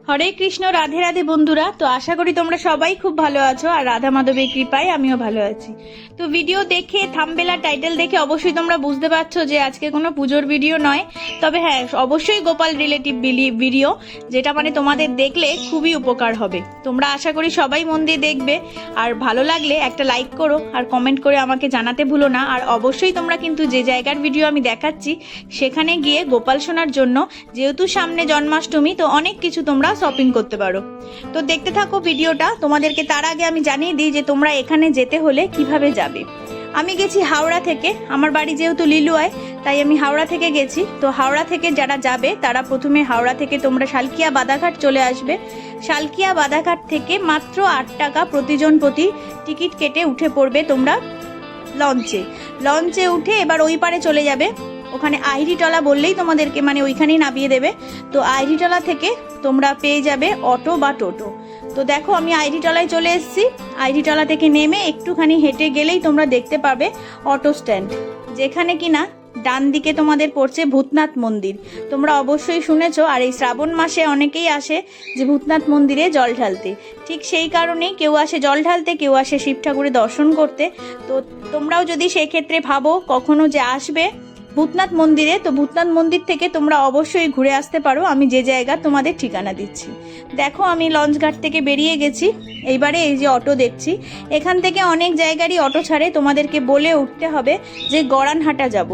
হরে কৃষ্ণ, রাধে রাধে বন্ধুরা। তো আশা করি তোমরা সবাই খুব ভালো আছো, আর রাধা মাধবের কৃপায় আমিও ভালো আছি। তো ভিডিও দেখে থাম্বনেল আর টাইটেল দেখে অবশ্যই তোমরা বুঝতে পারছো যে আজকে কোনো পুজোর ভিডিও নয়, তবে হ্যাঁ অবশ্যই গোপাল রিলেটিভ ভিডিও, যেটা মানে তোমাদের দেখলে খুবই উপকার হবে। তোমরা আশা করি সবাই মন দিয়ে দেখবে, আর ভালো লাগলে একটা লাইক করো আর কমেন্ট করে আমাকে জানাতে ভুলো না। আর অবশ্যই তোমরা কিন্তু যে জায়গার ভিডিও আমি দেখাচ্ছি সেখানে গিয়ে গোপাল সোনার জন্য, যেহেতু সামনে জন্মাষ্টমী, তো অনেক কিছু তোমরা শপিং করতে পারো। তো দেখতে থাকো ভিডিওটা। তোমাদেরকে তার আগে আমি জানিয়ে দিই যে তোমরা এখানে যেতে হলে কিভাবে যাবে। আমি গেছি হাওড়া থেকে, আমার বাড়ি যেহেতু লিলুয়ায় তাই আমি হাওড়া থেকে গেছি। তো হাওড়া থেকে যারা যাবে তারা প্রথমে হাওড়া থেকে তোমরা শালকিয়া বাদাঘাট চলে আসবে। শালকিয়া বাদাঘাট থেকে মাত্র 8 টাকা প্রতিজন প্রতি টিকিট কেটে উঠে পড়বে তোমরা লঞ্চে উঠে এবার ওই পারে চলে যাবে। ওখানে আইরিটলা বললেই তোমাদেরকে মানে ওইখানেই নামিয়ে দেবে। তো আইরিটলা থেকে তোমরা পেয়ে যাবে অটো বা টোটো। তো দেখো আমি আইরিটলায় চলে এসেছি। আইরিটলা থেকে নেমে একটুখানি হেঁটে গেলেই তোমরা দেখতে পাবে অটো স্ট্যান্ড, যেখানে কিনা ডান দিকে তোমাদের পড়ছে ভূতনাথ মন্দির। তোমরা অবশ্যই শুনেছো, আর এই শ্রাবণ মাসে অনেকেই আসে যে ভূতনাথ মন্দিরে জল ঢালতে। ঠিক সেই কারণেই কেউ আসে জল ঢালতে, কেউ আসে শিব ঠাকুরের দর্শন করতে। তো তোমরাও যদি সেক্ষেত্রে ভাবো কখনো যে আসবে ভূতনাথ মন্দিরে, তো ভূতনাথ মন্দির থেকে তোমরা অবশ্যই ঘুরে আসতে পারো। আমি যে জায়গা তোমাদের ঠিকানা দিচ্ছি। দেখো আমি লঞ্চঘাট থেকে বেরিয়ে গেছি। এইবারে এই যে অটো দেখছি, এখান থেকে অনেক জায়গারই অটো ছাড়ে। তোমাদেরকে বলে উঠতে হবে যে গড়ানহাটা যাব,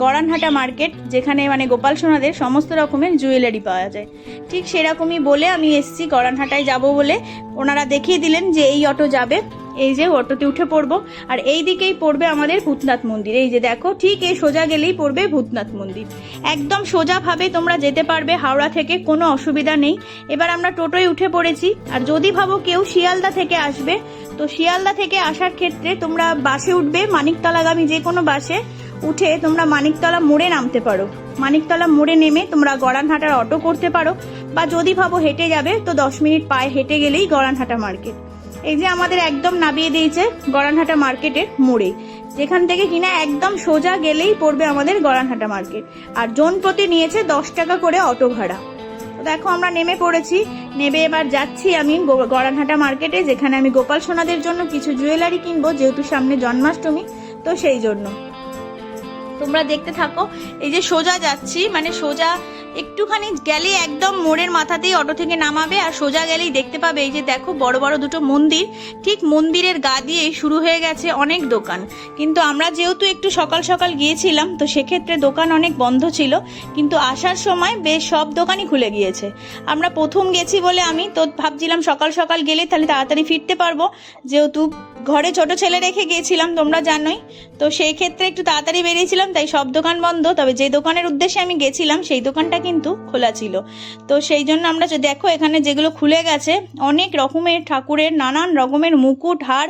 গড়ানহাটা মার্কেট, যেখানে মানে গোপাল সোনাদের সমস্ত রকমের জুয়েলারি পাওয়া যায়। ঠিক সেরকমই বলে আমি এসছি গড়ানহাটায় যাব বলে। ওনারা দেখিয়ে দিলেন যে এই অটো যাবে, এই যে অটোতে উঠে পড়বো। আর এই দিকেই পড়বে আমাদের ভূতনাথ মন্দির। এই যে দেখো ঠিক এই সোজা গেলেই পড়বে ভূতনাথ মন্দির। একদম সোজাভাবে তোমরা যেতে পারবে হাওড়া থেকে, কোনো অসুবিধা নেই। এবার আমরা টোটোয় উঠে পড়েছি। আর যদি ভাবো কেউ শিয়ালদা থেকে আসবে, তো শিয়ালদা থেকে আসার ক্ষেত্রে তোমরা বাসে উঠবে, মানিকতলাগামী যে কোনো বাসে উঠে তোমরা মানিকতলা মোড়ে নামতে পারো। মানিকতলা মোড়ে নেমে তোমরা গড়ানহাটার অটো করতে পারো, বা যদি ভাবো হেঁটে যাবে তো 10 মিনিট পায়ে হেঁটে গেলেই গড়ানহাটা মার্কেট। এই যে আমাদের একদম নামিয়ে দিয়েছে গড়ানহাটা মার্কেটের মোড়ে, যেখান থেকে কিনা একদম সোজা গেলেই পড়বে আমাদের গড়ানহাটা মার্কেট। আর জন প্রতি নিয়েছে 10 টাকা করে অটো ভাড়া। তো দেখো আমরা নেমে পড়েছি। নেমে এবার যাচ্ছি আমি গড়ানহাটা মার্কেটে, যেখানে আমি গোপাল সোনাদের জন্য কিছু জুয়েলারি কিনবো, যেহেতু সামনে জন্মাষ্টমী, তো সেই জন্য তোমরা দেখতে থাকো। এই যে সোজা যাচ্ছি, মানে সোজা একটুখানি গেলে একদম মোড়ের মাথাতেই অটো থেকে নামাবে, আর সোজা গেলেই দেখতে পাবে এই যে দেখো বড় বড় দুটো মন্দির। ঠিক মন্দিরের গা দিয়েই শুরু হয়ে গেছে অনেক দোকান। কিন্তু আমরা যেহেতু একটু সকাল সকাল গিয়েছিলাম, তো সেক্ষেত্রে দোকান অনেক বন্ধ ছিল, কিন্তু আসার সময় বেশ সব দোকানই খুলে গিয়েছে। আমরা প্রথম গেছি বলে আমি তো ভাবছিলাম সকাল সকাল গেলে তাহলে তাড়াতাড়ি ফিরতে পারবো, যেহেতু ঘরে ছোট ছেলে রেখে গিয়েছিলাম তোমরা জানোই। তো সেই ক্ষেত্রে একটু তাড়াতাড়ি বেরিয়েছিলাম, তাই সব দোকান বন্ধ। তবে যে দোকানের উদ্দেশ্যে আমি গেছিলাম সেই দোকানটা কিন্তু খোলা ছিল। তো সেই জন্য আমরা দেখো এখানে যেগুলো খুলে গেছে, অনেক রকমের ঠাকুরের নানান রকমের মুকুট, হার,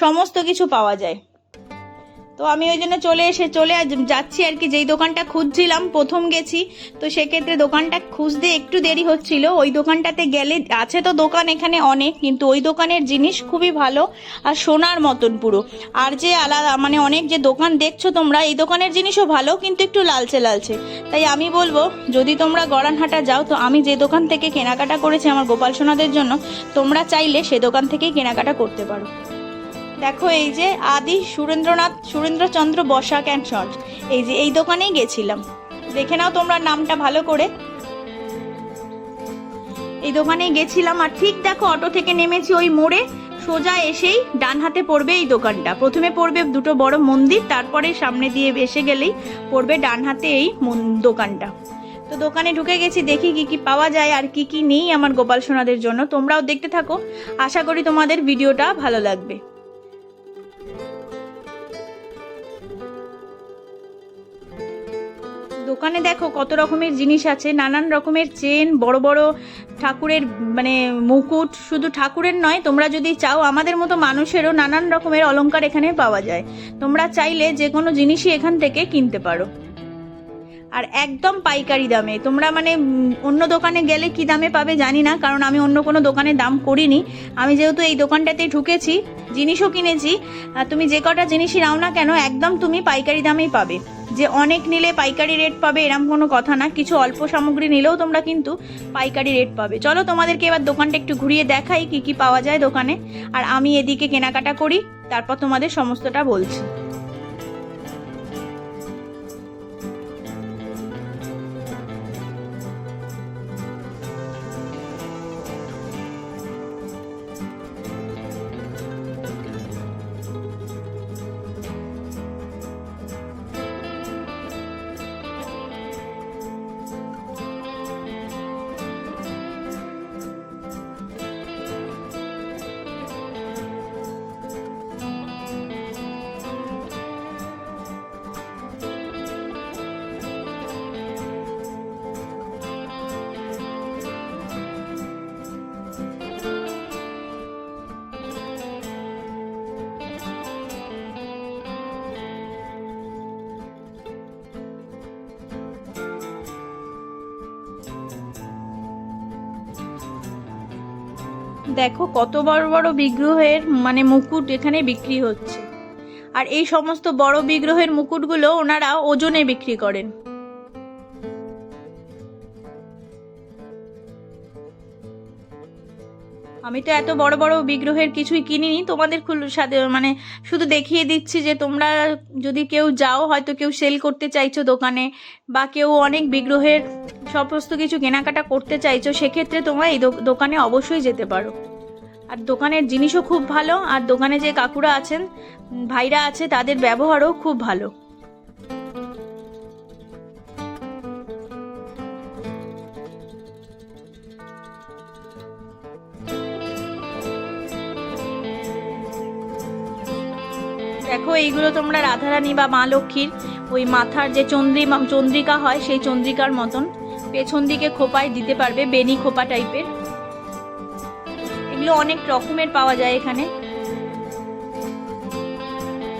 সমস্ত কিছু পাওয়া যায়। তো আমি ওই জন্য চলে যাচ্ছি আর কি। যেই দোকানটা খুঁজছিলাম, প্রথম গেছি, তো সেক্ষেত্রে দোকানটা খুঁজতে একটু দেরি হচ্ছিল। ওই দোকানটাতে গেলে আছে তো দোকান এখানে অনেক, কিন্তু ওই দোকানের জিনিস খুবই ভালো আর সোনার মতন পুরো। আর যে আলাদা মানে অনেক যে দোকান দেখছো তোমরা, এই দোকানের জিনিসও ভালো, কিন্তু একটু লালচে লালচে। তাই আমি বলবো যদি তোমরা গড়ানহাটা যাও, তো আমি যে দোকান থেকে কেনাকাটা করেছি আমার গোপাল সোনাদের জন্য, তোমরা চাইলে সে দোকান থেকেই কেনাকাটা করতে পারো। দেখো এই যে আদি সুরেন্দ্রচন্দ্র বসাক অ্যান্ড সন্স, এই যে এই দোকানেই গেছিলাম। দেখে নাও তোমরা নামটা ভালো করে। এই দোকানেই গেছিলাম। আর ঠিক দেখো অটো থেকে নেমেছি ওই মোড়ে, সোজা এসেই ডান হাতে পড়বে এই দোকানটা। প্রথমে পড়বে দুটো বড় মন্দির, তারপরে সামনে দিয়ে এসে গেলেই পড়বে ডান হাতে এই দোকানটা। তো দোকানে ঢুকে গেছি, দেখি কি কি পাওয়া যায় আর কি কি নেই আমার গোপাল সোনাদের জন্য। তোমরাও দেখতে থাকো, আশা করি তোমাদের ভিডিওটা ভালো লাগবে। দোকানে দেখো কত রকমের জিনিস আছে, নানান রকমের চেন, বড় বড় ঠাকুরের মানে মুকুট। শুধু ঠাকুরের নয়, তোমরা যদি চাও আমাদের মতো মানুষেরও নানান রকমের অলংকার এখানে পাওয়া যায়। তোমরা চাইলে যে কোনো জিনিসই এখান থেকে কিনতে পারো, আর একদম পাইকারি দামে। তোমরা মানে অন্য দোকানে গেলে কি দামে পাবে জানি না, কারণ আমি অন্য কোনো দোকানে দাম করিনি। আমি যেহেতু এই দোকানটাতে ঢুকেছি, জিনিসও কিনেছি, তুমি যে কটা জিনিসই নাও না কেন একদম তুমি পাইকারি দামেই পাবে। যে অনেক নিলে পাইকারি রেট পাবে এরকম কোনো কথা না, কিছু অল্প সামগ্রী নিলেও তোমরা কিন্তু পাইকারি রেট পাবে। চলো তোমাদেরকে এবার দোকানটা একটু ঘুরিয়ে দেখাই কি কি পাওয়া যায় দোকানে, আর আমি এদিকে কেনাকাটা করি, তারপর তোমাদের সমস্তটা বলছি। দেখো কত বড় বড় বিগ্রহের মানে মুকুট এখানে বিক্রি হচ্ছে, আর এই সমস্ত বড় বিগ্রহের মুকুটগুলো ওনারা ওজনে বিক্রি করেন। আমি তো এত বড় বড় বিগ্রহের কিছুই কিনিনি, তোমাদের সাথে মানে শুধু দেখিয়ে দিচ্ছি যে তোমরা যদি কেউ যাও, হয়তো কেউ সেল করতে চাইছো দোকানে, বা কেউ অনেক বিগ্রহের সমস্ত কিছু কেনাকাটা করতে চাইছো, সেক্ষেত্রে তোমরা এই দোকানে অবশ্যই যেতে পারো। আর দোকানের জিনিসও খুব ভালো, আর দোকানে যে কাকুরা আছেন, ভাইরা আছে, তাদের ব্যবহারও খুব ভালো। দেখো এইগুলো তোমরা রাধারানী বা মা লক্ষ্মীর ওই মাথার যে চন্দ্রিকা হয়, সেই চন্দ্রিকার মতন পেছন দিকে খোপায় দিতে পারবে, বেনি খোপা টাইপের। এগুলো অনেক রকমের পাওয়া যায় এখানে।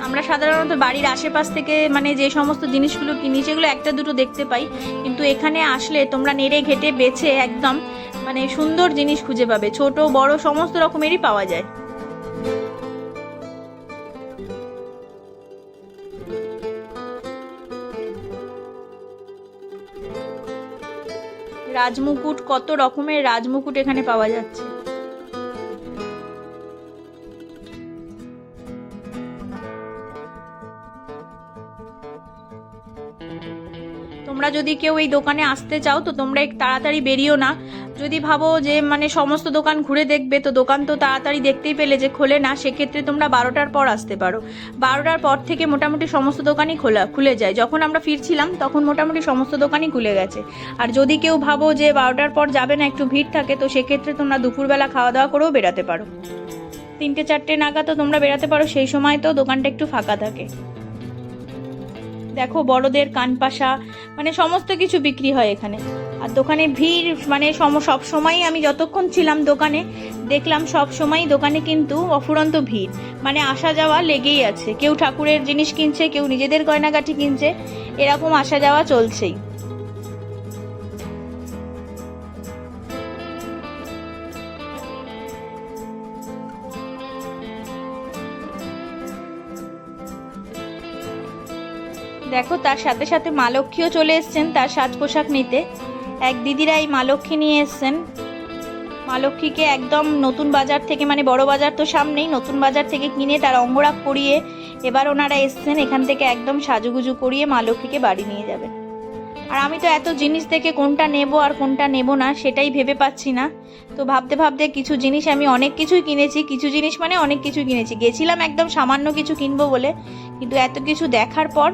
আমরা সাধারণত বাড়ির আশেপাশ থেকে মানে যে সমস্ত জিনিসগুলো কিনি সেগুলো একটা দুটো দেখতে পাই, কিন্তু এখানে আসলে তোমরা নেড়ে ঘেটে বেছে একদম মানে সুন্দর জিনিস খুঁজে পাবে, ছোট বড় সমস্ত রকমেরই পাওয়া যায়। রাজমুকুট, কত রকমের রাজমুকুট এখানে পাওয়া যাচ্ছে। তোমরা যদি কেউ এই দোকানে আসতে চাও তো তোমরা তাড়াতাড়ি বেরিও না। যদি ভাবো যে মানে সমস্ত দোকান ঘুরে দেখবে, তো দোকান তো তাড়াতাড়ি দেখতেই পেলে যে খোলে না, সেক্ষেত্রে তোমরা 12টার পর আসতে পারো। 12টার পর থেকে মোটামুটি সমস্ত দোকানই খুলে যায়। যখন আমরা ফিরছিলাম তখন মোটামুটি সমস্ত দোকানই খুলে গেছে। আর যদি কেউ ভাবো যে 12টার পর যাবে না, একটু ভিড় থাকে, তো সেক্ষেত্রে তোমরা দুপুরবেলা খাওয়া দাওয়া করেও বেরাতে পারো। 3টে-4টে নাগাদ তো তোমরা বেরাতে পারো, সেই সময় তো দোকানটা একটু ফাঁকা থাকে। দেখো বড়দের কানপাশা মানে সমস্ত কিছু বিক্রি হয় এখানে। আর দোকানে ভিড় মানে সব সময়ই, আমি যতক্ষণ ছিলাম দোকানে দেখলাম সব সময় দোকানে কিন্তু অফুরন্ত ভিড়, মানে আসা যাওয়া লেগেই আছে। কেউ ঠাকুরের জিনিস কিনছে, কেউ নিজেদের গয়নাগাটি কিনছে, এরকম আসা যাওয়া চলছেই। দেখো তার সাথে সাথে মা লক্ষ্মীও চলে এসছেন তার সাজ পোশাক নিতে। এক দিদিরা এই মা লক্ষ্মী নিয়ে এসছেন। মা লক্ষ্মীকে একদম নতুন বাজার থেকে, মানে বড় বাজার তো সামনেই, নতুন বাজার থেকে কিনে তার অঙ্গরাগ করিয়ে এবার ওনারা এসছেন এখান থেকে একদম সাজুগুজু করিয়ে মা লক্ষ্মীকে বাড়ি নিয়ে যাবেন। আর আমি তো এত জিনিস দেখে কোনটা নেব আর কোনটা নেব না সেটাই ভেবে পাচ্ছি না। তো ভাবতে ভাবতে কিছু জিনিস আমি অনেক কিছুই কিনেছি, কিছু জিনিস মানে অনেক কিছু কিনেছি। গেছিলাম একদম সামান্য কিছু কিনবো বলে, কিন্তু এত কিছু দেখার পর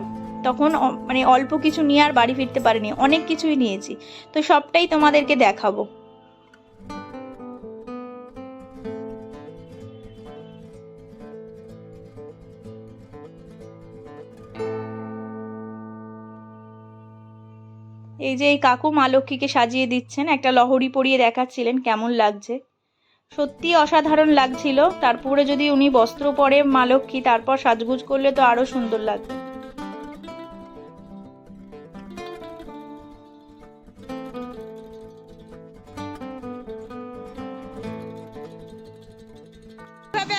তখন মানে অল্প কিছু নিয়ে আর বাড়ি ফিরতে পারিনি, অনেক কিছুই নিয়েছি। তো সবটাই তোমাদেরকে দেখাবো। এই যে এই কাকু মা লক্ষ্মীকে সাজিয়ে দিচ্ছেন, একটা লহরি পরিয়ে দেখাচ্ছিলেন কেমন লাগছে। সত্যি অসাধারণ লাগছিল। তারপরে যদি উনি বস্ত্র পরে মা লক্ষ্মী, তারপর সাজগুজ করলে তো আরো সুন্দর লাগবে।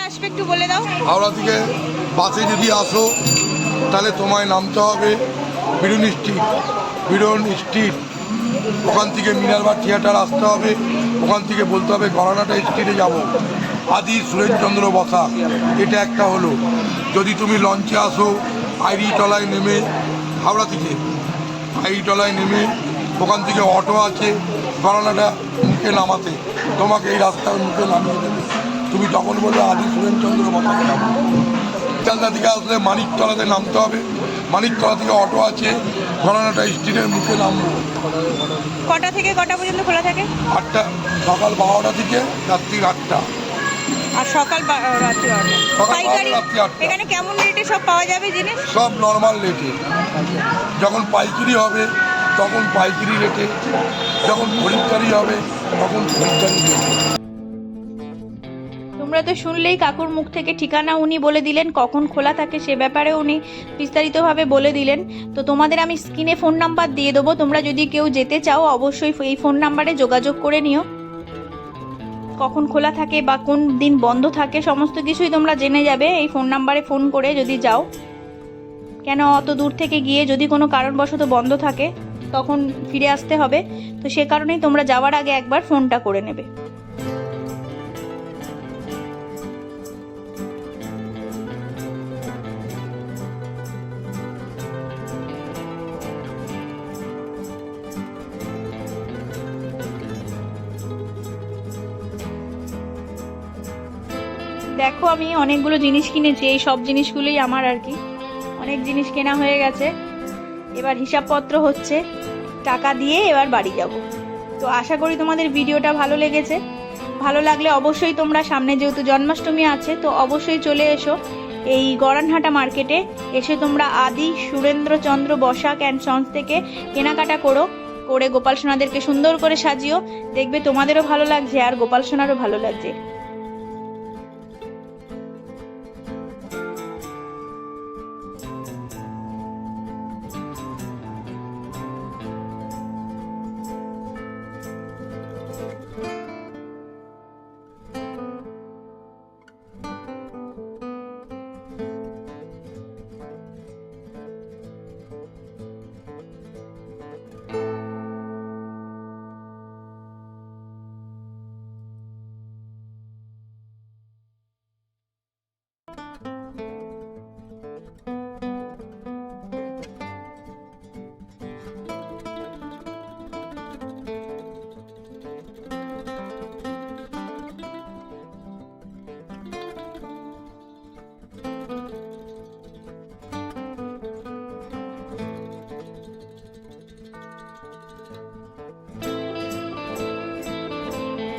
আসবে একটু বলে দাও। হাওড়া থেকে বাসে যদি আসো তাহলে তোমায় নামতে হবে বিরন স্ট্রিট ওখান থেকে মিনারবার থিয়েটার আসতে হবে, ওখান থেকে বলতে হবে গড়ানাটা স্ট্রিটে যাব, আদি সুরেশচন্দ্র বসা, এটা একটা হলো। যদি তুমি লঞ্চে আসো আইরিটলায় নেমে, হাওড়া থেকে আইরিটলায় নেমে ওখান থেকে অটো আছে গড়ানাটা মুখে নামাতে, তোমাকে এই রাস্তার মুখে নামিয়ে দেবে। তুমি তখন বলবে আদি সুরেশচন্দ্র বসাকে যাবো। চালদা থেকে আসলে মানিকতলাতে নামতে হবে, মানিকতলা থেকে অটো আছে গড়ানাটা স্ট্রিটের মুখে নামবো। কটা থেকে কটা পর্যন্ত খোলা থাকে? 8টা, সকাল 12টা থেকে রাত্রি 8টা। আর সকাল রাত্রি 8টা। সকাল পাইকারি 12টা, রাত্রি 8টা। এখানে কেমন রেটে সব পাওয়া যাবে জিনিস? সব নর্মাল রেটে। যখন পাইকারি হবে তখন পাইকারি রেটে, যখন খরিদ্দারি হবে তখন খরিদ্দারি রেটে। তোমরা তো শুনলেই কাকুর মুখ থেকে ঠিকানা উনি বলে দিলেন, কখন খোলা থাকে সে ব্যাপারে উনি বিস্তারিতভাবে বলে দিলেন। তো তোমাদের আমি স্ক্রিনে ফোন নাম্বার দিয়ে দেবো, তোমরা যদি কেউ যেতে চাও অবশ্যই এই ফোন নাম্বারে যোগাযোগ করে নিও। কখন খোলা থাকে বা কোন দিন বন্ধ থাকে সমস্ত কিছুই তোমরা জেনে যাবে এই ফোন নাম্বারে ফোন করে যদি যাও। কেন অত দূর থেকে গিয়ে যদি কোনো কারণবশত বন্ধ থাকে তখন ফিরে আসতে হবে, তো সে কারণেই তোমরা যাওয়ার আগে একবার ফোনটা করে নেবে। দেখো আমি অনেকগুলো জিনিস কিনেছি, এই সব জিনিসগুলোই আমার আর কি। অনেক জিনিস কেনা হয়ে গেছে, এবার হিসাবপত্র হচ্ছে, টাকা দিয়ে এবার বাড়ি যাব। তো আশা করি তোমাদের ভিডিওটা ভালো লেগেছে। ভালো লাগলে অবশ্যই তোমরা সামনে যেহেতু জন্মাষ্টমী আছে তো অবশ্যই চলে এসো এই গড়ানহাটা মার্কেটে, এসে তোমরা আদি সুরেন্দ্রচন্দ্র বসাক অ্যান্ড সন্স থেকে কেনাকাটা করে গোপাল সোনাদেরকে সুন্দর করে সাজিও, দেখবে তোমাদেরও ভালো লাগছে আর গোপাল সোনারও ভালো লাগছে।